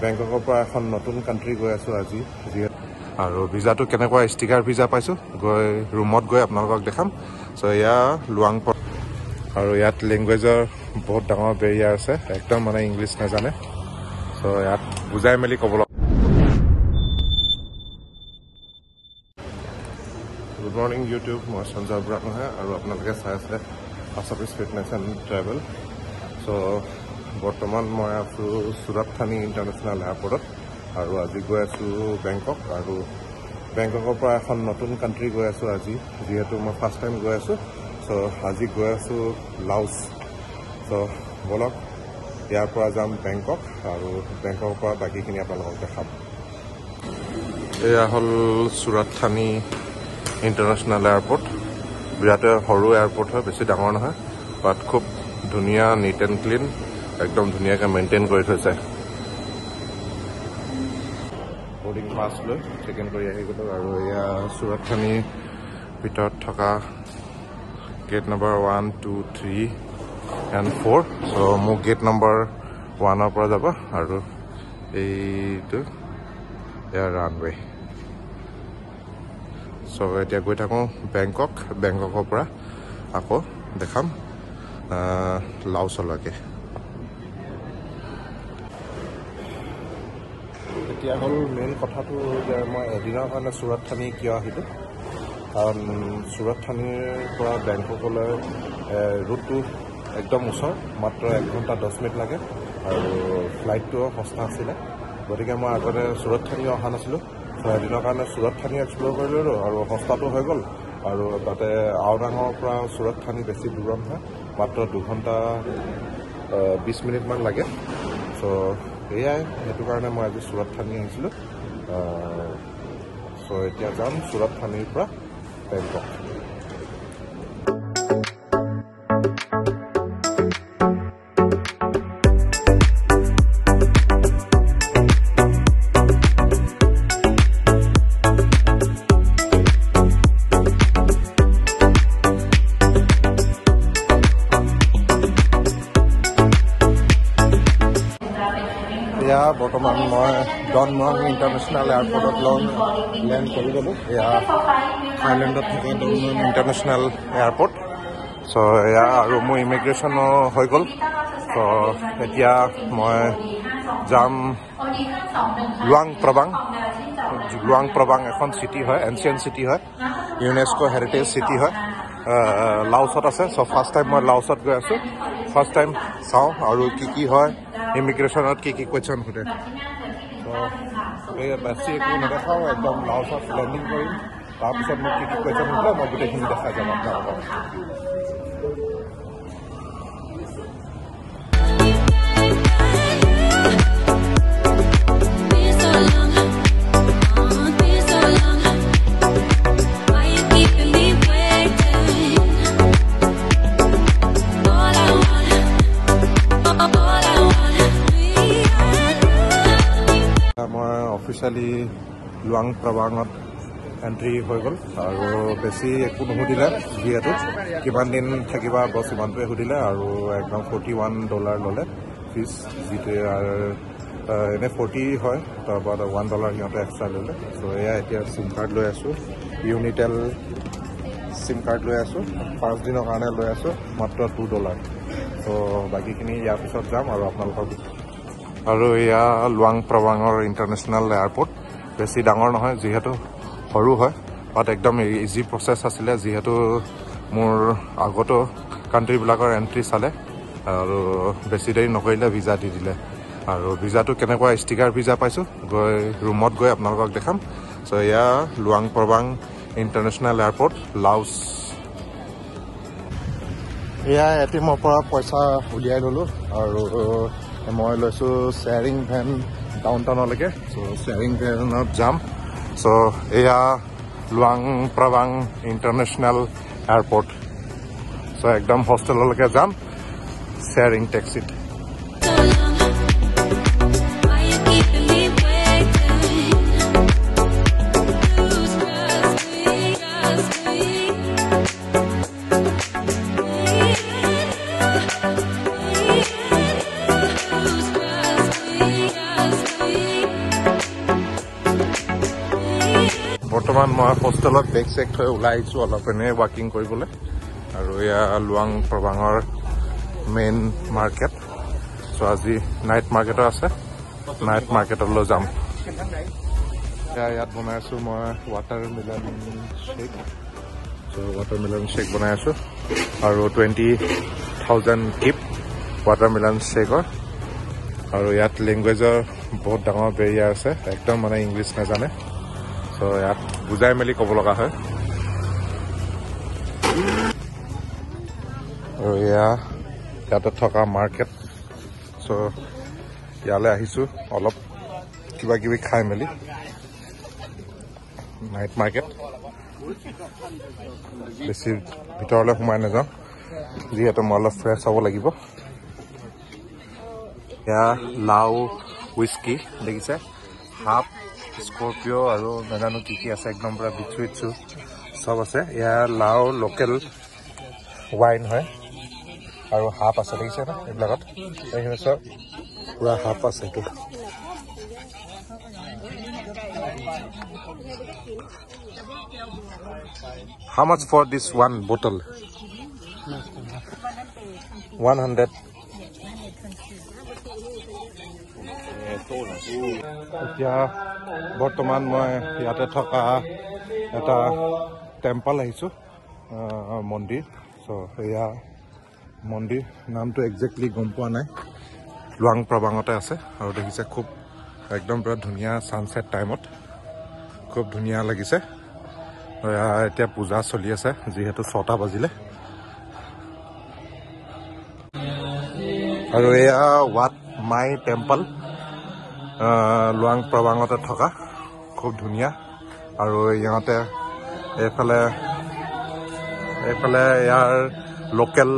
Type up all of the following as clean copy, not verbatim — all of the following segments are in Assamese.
বেংককৰ পৰা এখন নতুন কাণ্ট্ৰি গৈ আছোঁ আজি আৰু ভিজাটো কেনেকুৱা ষ্টিকাৰ ভিজা পাইছোঁ গৈ ৰুমত গৈ আপোনালোকক দেখাম। চ' এয়া লুৱাং আৰু ইয়াত লেংগুৱেজৰ বহুত ডাঙৰ বেৰিয়াৰ আছে, একদম মানে ইংলিছ নাজানে। চ' ইয়াত বুজাই মেলি ক'ব লগা। গুড মৰ্ণিং ইউটিউব, মই সঞ্জয় বৰা নহয় আৰু আপোনালোকে চাই আছে আছামিজ ফিটনেছ এণ্ড ট্ৰেভেল। চ' বৰ্তমান মই আছোঁ চুৰাট থানি ইণ্টাৰনেশ্যনেল এয়াৰপৰ্টত আৰু আজি গৈ আছোঁ বেংকক। আৰু বেংককৰ পৰা এখন নতুন কাণ্ট্ৰি গৈ আছোঁ আজি, যিহেতু মই ফাৰ্ষ্ট টাইম গৈ আছোঁ। চ' আজি গৈ আছোঁ লাওছ। চ' বলক ইয়াৰ পৰা যাম বেংকক আৰু বেংককৰ পৰা বাকীখিনি আপোনালোকক দেখাম। এয়া হ'ল চুৰাট থানি ইণ্টাৰনেশ্যনেল এয়াৰপৰ্ট। বিৰাট সৰু এয়াৰপৰ্ট হয়, বেছি ডাঙৰ নহয়, বাট খুব ধুনীয়া, নিট এণ্ড ক্লিন, একদম ধুনীয়াকৈ মেইনটেইন কৰি থৈছে। বৰ্ডিং পাছ লৈ চেক ইন কৰি আহি গ'লোঁ আৰু এয়া চুৰাট থানিৰ ভিতৰত থকা গেট নম্বৰ 1, 2, 3 and 4। চ' মোক গেট নম্বৰ 1ৰ পৰা যাব আৰু এইটো এয়া ৰানৱে। চ' এতিয়া গৈ থাকোঁ বেংকক, বেংককৰ পৰা আকৌ দেখাম লাওছলৈকে। এতিয়া হ'ল মেইন কথাটো যে মই এদিনৰ কাৰণে চুৰাট থানি কিয় আহিলোঁ, কাৰণ চুৰাট থানিৰ পৰা বেংককলৈ ৰুটটো একদম ওচৰ, মাত্ৰ 1 ঘণ্টা 10 মিনিট লাগে আৰু ফ্লাইটটোও সস্তা আছিলে। গতিকে মই আগতে চুৰাট থানি অহা নাছিলোঁ। এদিনৰ কাৰণে চুৰাট থানি এক্সপ্ল'ৰ কৰিলোঁ আৰু সস্তাটো হৈ গ'ল। আৰু তাতে আওৰাঙৰ পৰা চুৰাট থানি বেছি দূৰ নহয়, মাত্ৰ 2 ঘণ্টা 20 মিনিটমান লাগে। চ' এয়াই, সেইটো কাৰণে মই আজি চুৰাট থানি আহিছিলোঁ। চ' এতিয়া যাম চুৰাট থানিৰ পৰা বেংকক। এয়া বৰ্তমান মই ডন মুৱাং ইণ্টাৰনেশ্যনেল এয়াৰপৰ্টত লেণ্ড কৰি গ'লোঁ। এয়া থাইলেণ্ডত থকা ডন মুৱাং ইণ্টাৰনেশ্যনেল এয়াৰপৰ্ট। চ' এয়া আৰু মোৰ ইমিগ্ৰেশ্যনো হৈ গ'ল। চ' এতিয়া মই যাম লুৱাং প্ৰবাং। লুৱাং প্ৰবাং এখন চিটি হয়, এনচিয়েণ্ট চিটি হয়, ইউনেস্কো হেৰিটেজ চিটি হয়, লাওছত আছে। চ' ফাৰ্ষ্ট টাইম মই লাওছত গৈ আছোঁ। ফাৰ্ষ্ট টাইম চাওঁ আৰু কি হয়, ইমিগ্ৰেশ্যনত কি কুৱেশ্যন সোধে। চ' এই বেছি একো নেদেখাওঁ, একদম লাওছত লেণ্ডিং কৰিম, তাৰপিছত মোক কি কুৱেশ্যন সোধে মই গোটেইখিনি দেখাই যাম আপোনালোকক। মই অফিচিয়েলি লুৱাং প্ৰবাঙত এণ্ট্ৰি হৈ গ'ল আৰু বেছি একো নুসুধিলে, যিহেতু কিমান দিন থাকিবা বছ ইমানটোৱে সুধিলে আৰু একদম $41 ল'লে ফিজ, যিটোৱে এনে 40 হয়, তাৰপৰা $1 সিহঁতে এক্সট্ৰা ল'লে। চ' এয়া এতিয়া চিম কাৰ্ড লৈ আছোঁ, ইউনিটেল চিম কাৰ্ড লৈ আছোঁ, 5 দিনৰ কাৰণে লৈ আছোঁ, মাত্ৰ $2। চ' বাকীখিনি ইয়াৰ পিছত যাম আৰু আপোনালোকক। আৰু এয়া লুৱাং প্ৰবাঙৰ ইণ্টাৰনেশ্যনেল এয়াৰপৰ্ট, বেছি ডাঙৰ নহয়, যিহেতু সৰু হয়, বাট একদম ইজি প্ৰচেছ আছিলে, যিহেতু মোৰ আগতো কাণ্ট্ৰিবিলাকৰ এণ্ট্ৰি চালে আৰু বেছি দেৰি নকৰিলে ভিজা দি দিলে। আৰু ভিজাটো কেনেকুৱা ষ্টিকাৰ ভিজা পাইছোঁ গৈ ৰুমত গৈ আপোনালোকক দেখাম। চ' এয়া লুৱাং প্ৰবাং ইণ্টাৰনেশ্যনেল এয়াৰপৰ্ট লাওছ। এয়া এটিএমৰ পৰা পইচা উলিয়াই ল'লোঁ আৰু মই লৈছোঁ শ্বেয়াৰিং ভেন ডাউন টাউনলৈকে। চ' শ্বেয়াৰিং ভেনত যাম। চ' এয়া লুৱাং প্ৰবাং ইণ্টাৰনেশ্যনেল এয়াৰপৰ্ট। চ' একদম হোষ্টেললৈকে যাম শ্বেয়াৰিং টেক্সিত। বৰ্তমান মই হোষ্টেলত বেগ চেক থৈ ওলাই আহিছোঁ অলপ এনেই ৱাকিং কৰিবলৈ আৰু এয়া লুৱাং প্ৰবাঙৰ মেইন মাৰ্কেট চ' আজি নাইট মাৰ্কেটো আছে নাইট মাৰ্কেটলৈ যাম ইয়াত বনাই আছোঁ মই ৱাটাৰমেলন শ্বেক চ' ৱাটাৰমেলন শ্বেক বনাই আছোঁ আৰু 20,000 কিপ ৱাটাৰমেলন শ্বেকৰ আৰু ইয়াত লেংগুৱেজৰ বহুত ডাঙৰ বেৰিয়াৰ আছে একদম মানে ইংলিছ নাজানে চ' ইয়াত বুজাই মেলি ক'ব লগা হয় আৰু ইয়াতে থকা মাৰ্কেট চ' ইয়ালৈ আহিছোঁ অলপ কিবা কিবি খাই মেলি নাইট মাৰ্কেট বেছি ভিতৰলৈ সোমাই নাযাওঁ যিহেতু মই অলপ ফ্ৰেছ হ'ব লাগিব এয়া লাও হুইস্কি দেখিছে হাফ স্কৰ্পিঅ আৰু নাজানো কি কি আছে একদম পুৰা বিচু ইচু চব আছে এয়া লাও লোকেল ৱাইন হয় আৰু হাফ আছে দেখিছে না এইবিলাকত এইখিনি চব পুৰা হাফ আছে এইটো How much for this one bottle? 100. এতিয়া বৰ্তমান মই ইয়াতে থকা এটা টেম্পল আহিছোঁ মন্দিৰ চ' এয়া মন্দিৰ নামটো একজেক্টলি গম পোৱা নাই লুৱাং প্ৰবাঙতে আছে আৰু দেখিছে খুব একদম পুৰা ধুনীয়া ছানছেট টাইমত খুব ধুনীয়া লাগিছে এতিয়া পূজা চলি আছে যিহেতু 6টা বাজিলে আৰু এয়া ৱাট মাই টেম্পল লুৱাং প্ৰবাঙতে থকা খুব ধুনীয়া আৰু ইহঁতে এইফালে ইয়াৰ লোকেল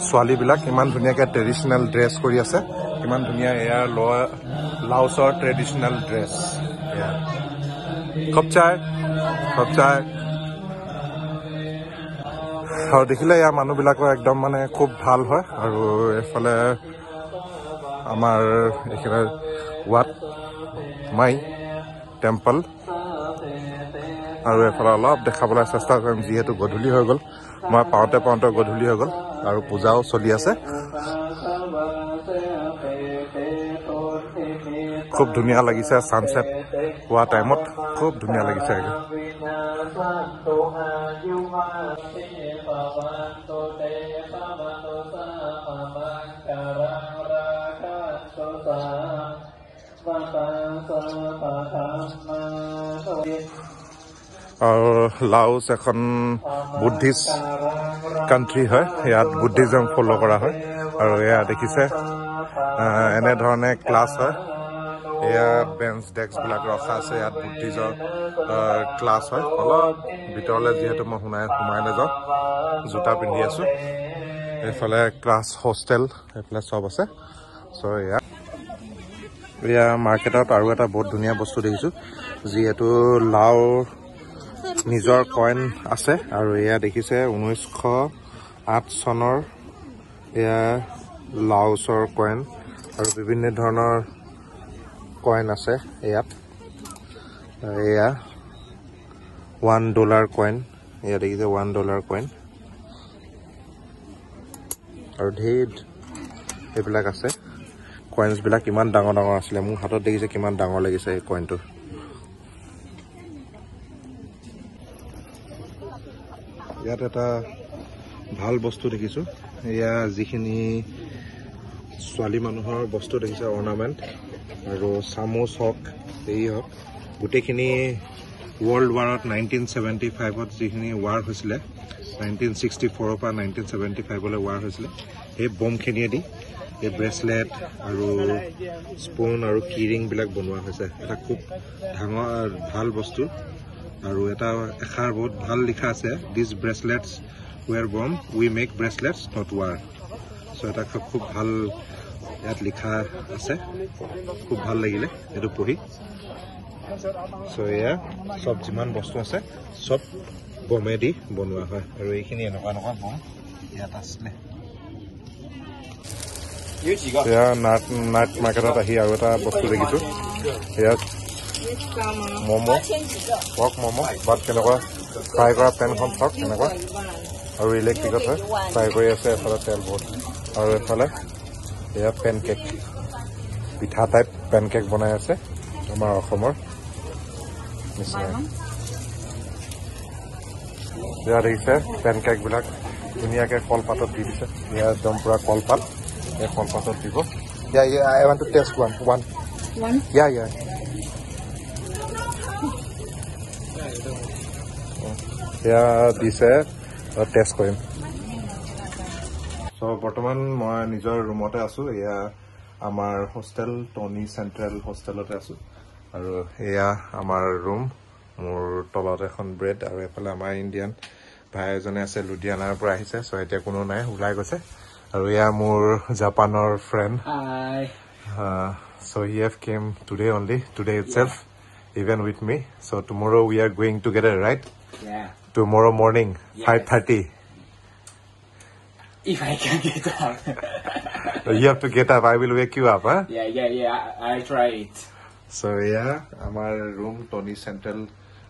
ছোৱালীবিলাক ইমান ধুনীয়াকৈ ট্ৰেডিশ্যনেল ড্ৰেছ কৰি আছে ইমান ধুনীয়া এয়াৰ লাওছৰ ট্ৰেডিশ্যনেল ড্ৰেছ খপচাই আৰু দেখিলে ইয়াৰ মানুহবিলাকৰ একদম মানে খুব ভাল হয় আৰু এইফালে আমাৰ এইখিনি ৱাট মাই টেম্পল আৰু এইফালে অলপ দেখাবলৈ চেষ্টা কৰিম যিহেতু গধূলি হৈ গ'ল মই পাওঁতে গধূলি হৈ গ'ল আৰু পূজাও চলি আছে খুব ধুনীয়া লাগিছে ছানছেট হোৱা টাইমত খুব ধুনীয়া লাগিছে আৰু লাওছ এখন বুদ্ধিষ্ট কাণ্ট্ৰি হয় ইয়াত বুদ্ধিজম ফ'ল' কৰা হয় আৰু এয়া দেখিছে এনেধৰণে ক্লাছ হয় এয়া বেঞ্চ ডেস্কবিলাক ৰখা আছে ইয়াত বুদ্ধিজৰ ক্লাছ হয় অলপ ভিতৰলৈ যিহেতু মই সোমাই নাযাওঁ জোতা পিন্ধি আছোঁ এইফালে ক্লাছ হোষ্টেল এইফালে চব আছে চ' এয়া মাৰ্কেটত আৰু এটা বহুত ধুনীয়া বস্তু দেখিছোঁ যিহেতু লাও নিজৰ কইন আছে আৰু এয়া দেখিছে 1908 চনৰ এয়া লাওছৰ কইন আৰু বিভিন্ন ধৰণৰ কইন আছে ইয়াত এয়া $1 কইন এয়া দেখিছে $1 কইন আৰু ঢেৰ এইবিলাক আছে কইনছবিলাক কিমান ডাঙৰ আছিলে মোৰ হাতত দেখিছে কিমান ডাঙৰ লাগিছে এই কইনটো ইয়াত এটা ভাল বস্তু দেখিছোঁ এয়া যিখিনি ছোৱালী মানুহৰ বস্তু দেখিছে অৰ্ণামেণ্ট আৰু চামুচ হওক এই হওক গোটেইখিনি ৱৰ্ল্ড ৱাৰত 1975ত যিখিনি ৱাৰ হৈছিলে 1964ৰ পৰা 1975লৈ ৱাৰ হৈছিলে সেই বমখিনিয়েদি এই ব্ৰেচলেট আৰু স্পুন আৰু কিৰিংবিলাক বনোৱা হৈছে এটা খুব ডাঙৰ ভাল বস্তু আৰু এটা এষাৰ বহুত ভাল লিখা আছে দিছ ব্ৰেচলেটছ ৱেৰ বম উই মেক ব্ৰেচলেটছ নট ৱাৰ চ' এটা খুব ভাল ইয়াত লিখা আছে খুব ভাল লাগিলে এইটো পঢ়ি চ' এয়া চব যিমান বস্তু আছে চব বমেদি বনোৱা হয় আৰু এইখিনি এনেকুৱা বম ইয়াত আছিলে এয়া নাইট মাৰ্কেটত আহি আৰু এটা বস্তু দেখিছোঁ ইয়াত ম'ম' পৰ্ক ম'ম' বাট কেনেকুৱা ফ্ৰাই কৰা পেনখন চাওক কেনেকুৱা আৰু ইলেক্ট্ৰিকত হয় ফ্ৰাই কৰি আছে এফালে তেল বহুত আৰু এফালে এয়া পেনকেক পিঠা টাইপ পেনকেক বনাই আছে আমাৰ অসমৰ নিচিনা এয়া দেখিছে পেনকেকবিলাক ধুনীয়াকৈ কলপাতত দি দিছে এয়া একদম পুৰা কলপাত এই কলপাতত দিব I want to taste one. Yeah. এয়া দিছে টেষ্ট কৰিম চ' বৰ্তমান মই নিজৰ ৰুমতে আছো এয়া আমাৰ হোষ্টেল টনি চেণ্ট্ৰেল হোষ্টেলতে আছো আৰু এয়া আমাৰ ৰুম মোৰ তলত এখন ব্ৰেড আৰু এফালে আমাৰ ইণ্ডিয়ান ভাই এজনে আছে লুধিয়ানাৰ পৰা আহিছে চ' এতিয়া কোনো নাই ওলাই গৈছে আৰু এয়া মোৰ জাপানৰ friend so he have came today itself even with me so tomorrow we are going together right tomorrow morning 5:30 if I can get up. You have to get up I will wake you up huh Yeah I'll try it so yeah আমাৰ room Tony Central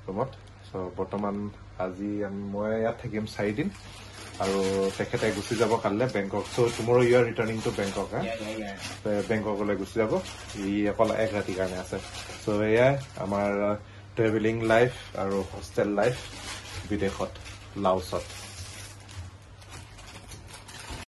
roomত so বৰ্তমান আজি মই ইয়াত থাকিম 4 দিন আৰু তেখেতে গুচি যাব কাইলৈ বেংকক so tomorrow you are returning to Bangkok বেংককলৈ গুচি যাব ই অকল এক ৰাতিৰ কাৰণে আছে so এয়া আমাৰ ট্ৰেভেলিং লাইফ আৰু হোষ্টেল লাইফ বিদেশত লাওছত